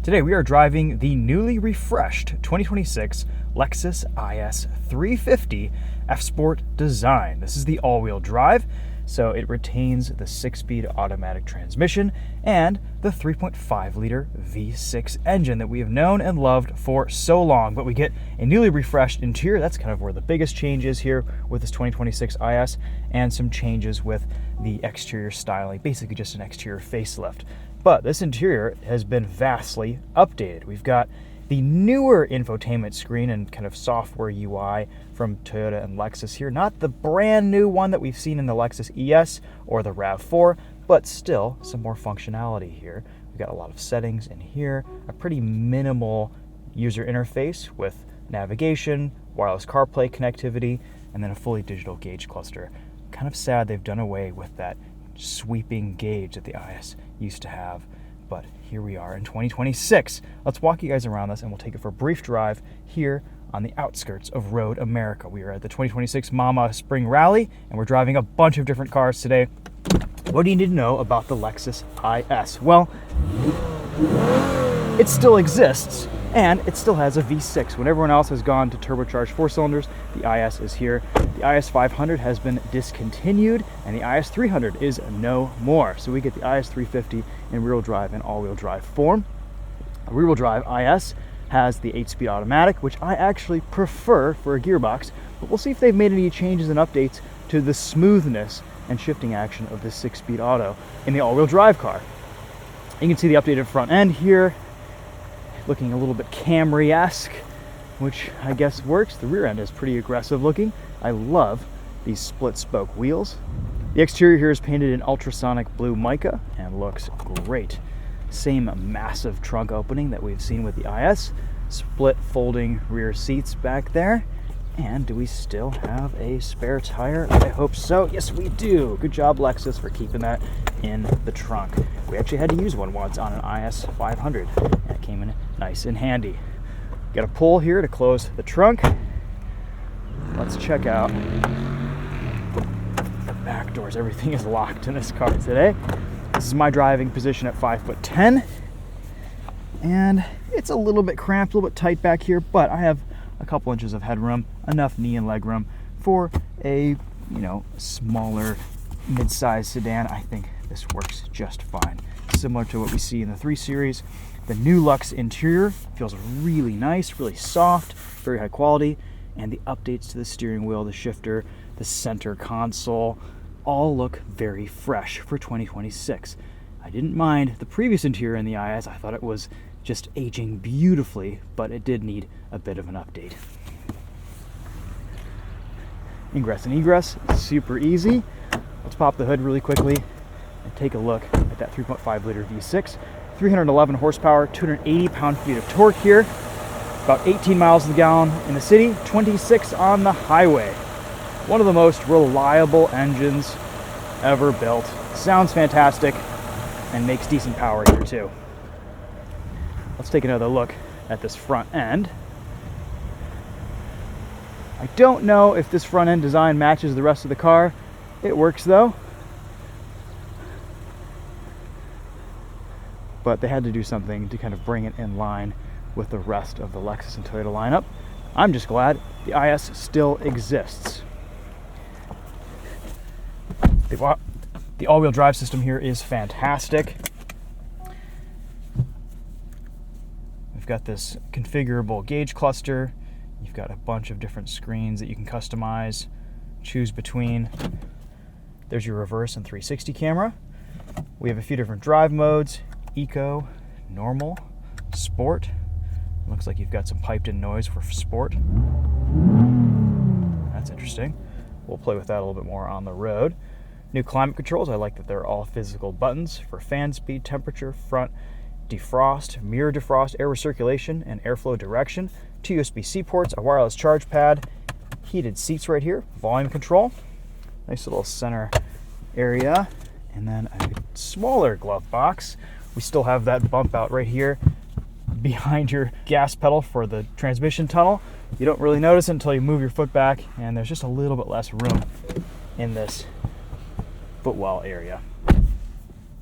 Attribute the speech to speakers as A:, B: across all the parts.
A: Today we are driving the newly refreshed 2026 Lexus IS 350 F-Sport design. This is the all-wheel drive, so it retains the 6-speed automatic transmission and the 3.5-liter V6 engine that we have known and loved for so long. But we get a newly refreshed interior. That's kind of where the biggest change is here with this 2026 IS, and some changes with the exterior styling, basically just an exterior facelift. But this interior has been vastly updated. We've got the newer infotainment screen and kind of software UI from Toyota and Lexus here. Not the brand new one that we've seen in the Lexus ES or the RAV4, but still some more functionality here. We've got a lot of settings in here, a pretty minimal user interface with navigation, wireless CarPlay connectivity, and then a fully digital gauge cluster. Kind of sad they've done away with that sweeping gauge that the IS used to have, but here we are in 2026. Let's walk you guys around this, and we'll take it for a brief drive here on the outskirts of Road America. We are at the 2026 Mama Spring Rally, and we're driving a bunch of different cars today. What do you need to know about the Lexus IS? Well, it still exists, and it still has a V6. When everyone else has gone to turbocharged 4 cylinders, the IS is here. The IS 500 has been discontinued, and the IS 300 is no more. So we get the IS 350 in rear-wheel drive and all-wheel drive form. A rear-wheel drive IS has the 8-speed automatic, which I actually prefer for a gearbox, but we'll see if they've made any changes and updates to the smoothness and shifting action of this 6-speed auto in the all-wheel drive car. You can see the updated front end here, looking a little bit Camry-esque, which I guess works. The rear end is pretty aggressive looking. I love these split spoke wheels. The exterior here is painted in ultrasonic blue mica and looks great. Same massive trunk opening that we've seen with the IS. Split folding rear seats back there. And do we still have a spare tire? I hope so. Yes, we do. Good job, Lexus, for keeping that in the trunk. We actually had to use one once on an IS 500, and it came in nice and handy. Got a pull here to close the trunk. Let's check out the back doors. Everything is locked in this car today. This is my driving position at 5'10", and it's a little bit cramped, a little bit tight back here, but I have a couple inches of headroom, enough knee and leg room for a, smaller mid-size sedan. I think this works just fine. Similar to what we see in the 3 Series. The new Lux interior feels really nice, really soft, very high quality, and the updates to the steering wheel, the shifter, the center console, all look very fresh for 2026. I didn't mind the previous interior in the IS. I thought it was just aging beautifully, but it did need a bit of an update. Ingress and egress, super easy. Let's pop the hood really quickly and take a look at that 3.5-liter V6. 311 horsepower, 280 pound-feet of torque here. About 18 miles to the gallon in the city, 26 on the highway. One of the most reliable engines ever built. Sounds fantastic and makes decent power here too. Let's take another look at this front end. I don't know if this front end design matches the rest of the car. It works though. But they had to do something to kind of bring it in line with the rest of the Lexus and Toyota lineup. I'm just glad the IS still exists. The all-wheel drive system here is fantastic. We've got this configurable gauge cluster. You've got a bunch of different screens that you can customize, choose between. There's your reverse and 360 camera. We have a few different drive modes: Eco, Normal, Sport. Looks like you've got some piped-in noise for Sport. That's interesting. We'll play with that a little bit more on the road. New climate controls. I like that they're all physical buttons for fan speed, temperature, front defrost, mirror defrost, air recirculation, and airflow direction. 2 USB-C ports, a wireless charge pad, heated seats right here, volume control, nice little center area, and then a smaller glove box. We still have that bump out right here behind your gas pedal for the transmission tunnel. You don't really notice it until you move your foot back, and there's just a little bit less room in this footwell area.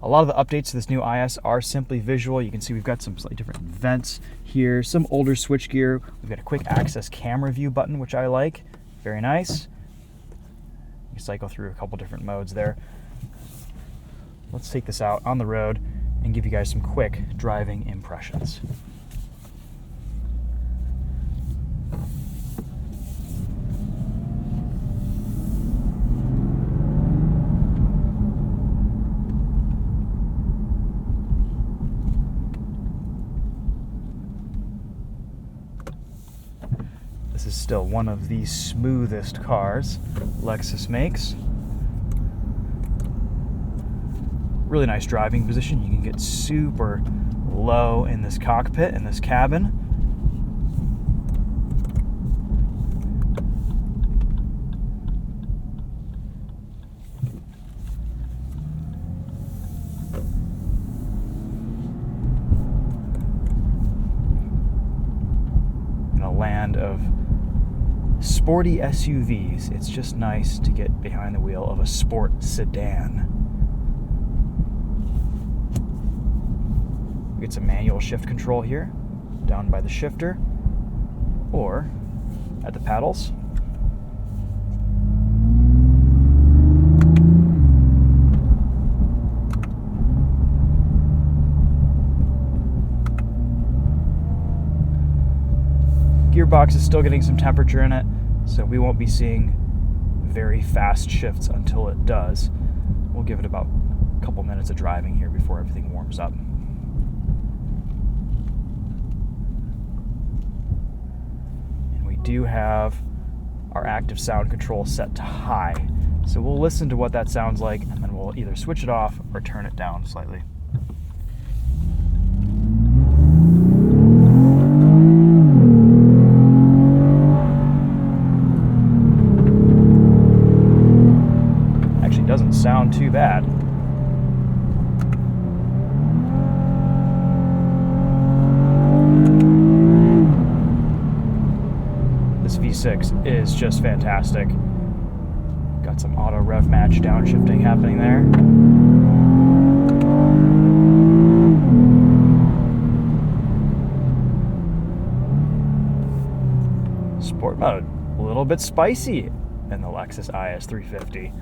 A: A lot of the updates to this new IS are simply visual. You can see we've got some slightly different vents here, some older switchgear. We've got a quick access camera view button, which I like. Very nice. You cycle through a couple different modes there. Let's take this out on the road and give you guys some quick driving impressions. This is still one of the smoothest cars Lexus makes. Really nice driving position. You can get super low in this cockpit, in this cabin. In a land of sporty SUVs, it's just nice to get behind the wheel of a sport sedan. We get some manual shift control here, down by the shifter, or at the paddles. Gearbox is still getting some temperature in it, so we won't be seeing very fast shifts until it does. We'll give it about a couple minutes of driving here before everything warms up. And we do have our active sound control set to high, so we'll listen to what that sounds like, and then we'll either switch it off or turn it down slightly. Doesn't sound too bad. This V6 is just fantastic. Got some auto rev match downshifting happening there. Sport mode, a little bit spicy in the Lexus IS 350.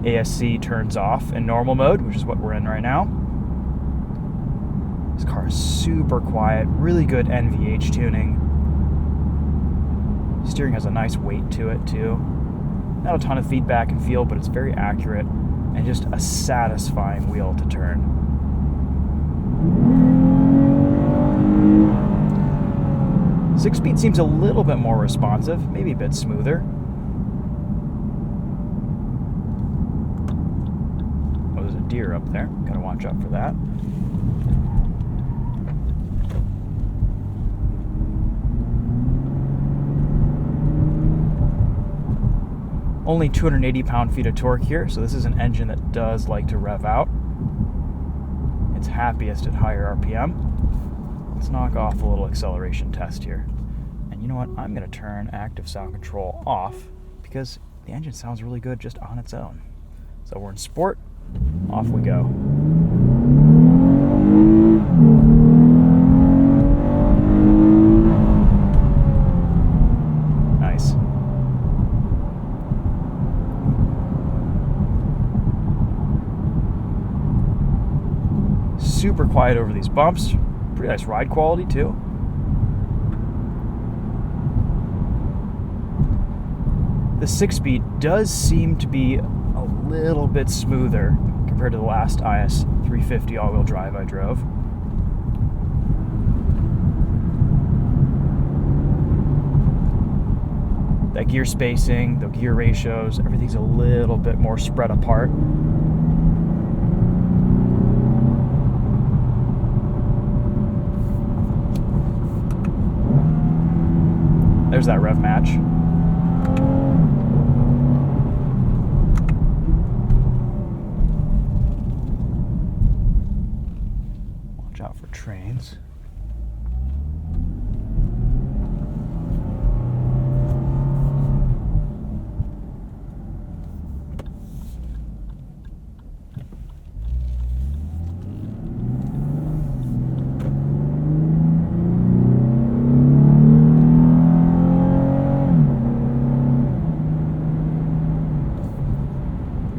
A: ASC turns off in normal mode, which is what we're in right now. This car is super quiet, really good NVH tuning. Steering has a nice weight to it too. Not a ton of feedback and feel, but it's very accurate and just a satisfying wheel to turn. Six-speed seems a little bit more responsive, maybe a bit smoother. Deer up there, gotta watch out for that. Only 280 pound-feet of torque here, so this is an engine that does like to rev out. It's happiest at higher RPM. Let's knock off a little acceleration test here. And you know what? I'm gonna turn active sound control off because the engine sounds really good just on its own. So we're in sport. Off we go. Nice. Super quiet over these bumps. Pretty nice ride quality too. The 6-speed does seem to be a little bit smoother compared to the last IS 350 all-wheel drive I drove. That gear spacing, the gear ratios, everything's a little bit more spread apart. There's that rev match.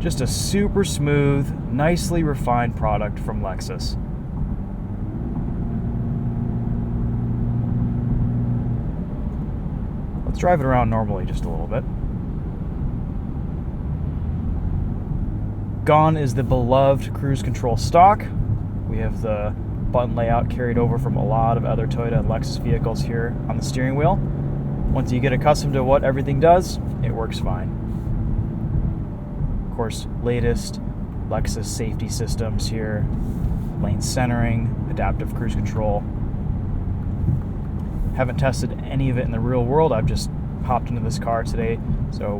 A: Just a super smooth, nicely refined product from Lexus. Let's drive it around normally just a little bit. Gone is the beloved cruise control stock. We have the button layout carried over from a lot of other Toyota and Lexus vehicles here on the steering wheel. Once you get accustomed to what everything does, it works fine. Of course, latest Lexus safety systems here, lane centering, adaptive cruise control. Haven't tested any of it in the real world. I've just hopped into this car today. So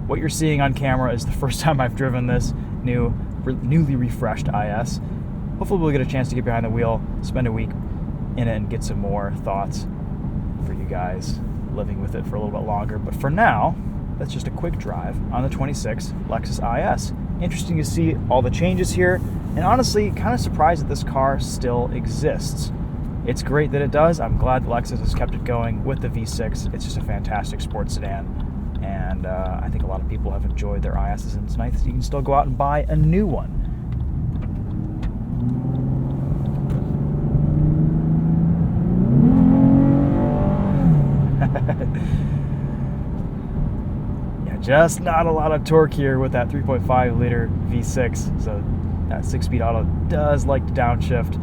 A: what you're seeing on camera is the first time I've driven this newly refreshed IS. Hopefully we'll get a chance to get behind the wheel, spend a week in it, and get some more thoughts for you guys living with it for a little bit longer. But for now, that's just a quick drive on the 26 Lexus IS. Interesting to see all the changes here, and honestly, kind of surprised that this car still exists. It's great that it does. I'm glad Lexus has kept it going with the V6. It's just a fantastic sports sedan, and I think a lot of people have enjoyed their ISs, and it's nice that you can still go out and buy a new one. Yeah, just not a lot of torque here with that 3.5 liter V6, so that 6-speed auto does like to downshift.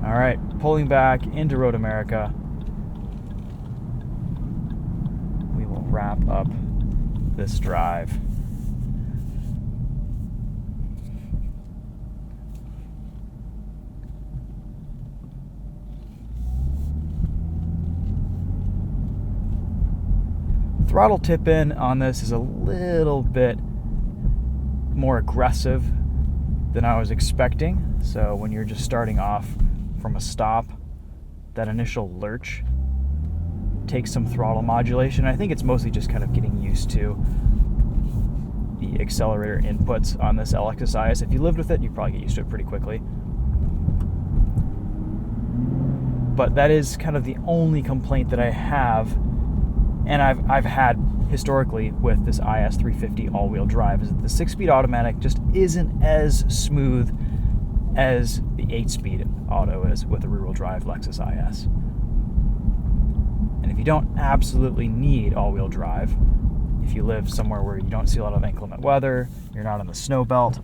A: All right, pulling back into Road America. We will wrap up this drive. Throttle tip in on this is a little bit more aggressive than I was expecting. So when you're just starting off from a stop, that initial lurch takes some throttle modulation. I think it's mostly just kind of getting used to the accelerator inputs on this Lexus IS. If you lived with it, you probably get used to it pretty quickly. But that is kind of the only complaint that I have, and I've had historically with this IS 350 all-wheel drive, is that the 6-speed automatic just isn't as smooth as the 8-speed auto is with a rear-wheel drive Lexus IS. And if you don't absolutely need all-wheel drive, if you live somewhere where you don't see a lot of inclement weather, you're not on the snow belt,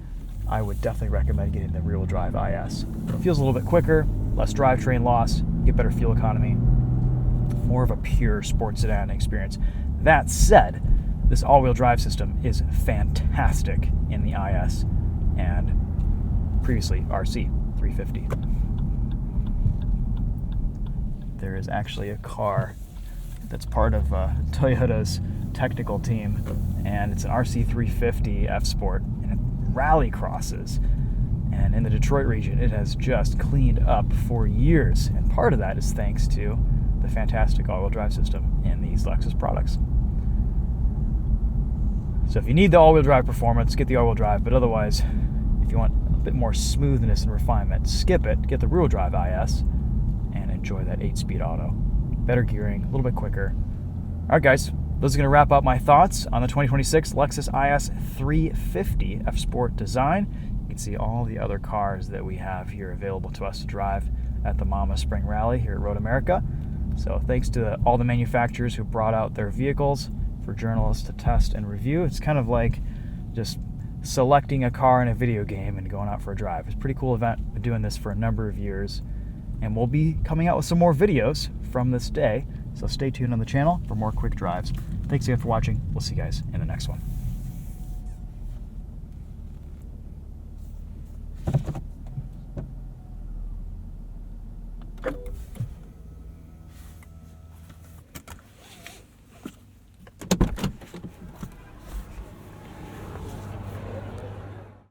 A: I would definitely recommend getting the rear-wheel drive IS. It feels a little bit quicker, less drivetrain loss, get better fuel economy, more of a pure sports sedan experience. That said, this all-wheel drive system is fantastic in the IS and previously RC 350. There is actually a car that's part of Toyota's technical team, and it's an RC 350 F Sport, and it rally crosses. And in the Detroit region, it has just cleaned up for years, and part of that is thanks to the fantastic all-wheel drive system in these Lexus products. So if you need the all-wheel drive performance, get the all-wheel drive, but otherwise, if you want a bit more smoothness and refinement, skip it, get the rear-wheel drive IS, and enjoy that 8-speed auto. Better gearing, a little bit quicker. All right, guys, those are going to wrap up my thoughts on the 2026 Lexus IS 350 F Sport design. You can see all the other cars that we have here available to us to drive at the Mama Spring Rally here at Road America. So thanks to all the manufacturers who brought out their vehicles for journalists to test and review. It's kind of like just selecting a car in a video game and going out for a drive. It's a pretty cool event. We've been doing this for a number of years, and we'll be coming out with some more videos from this day, so stay tuned on the channel for more quick drives. Thanks again for watching. We'll see you guys in the next one.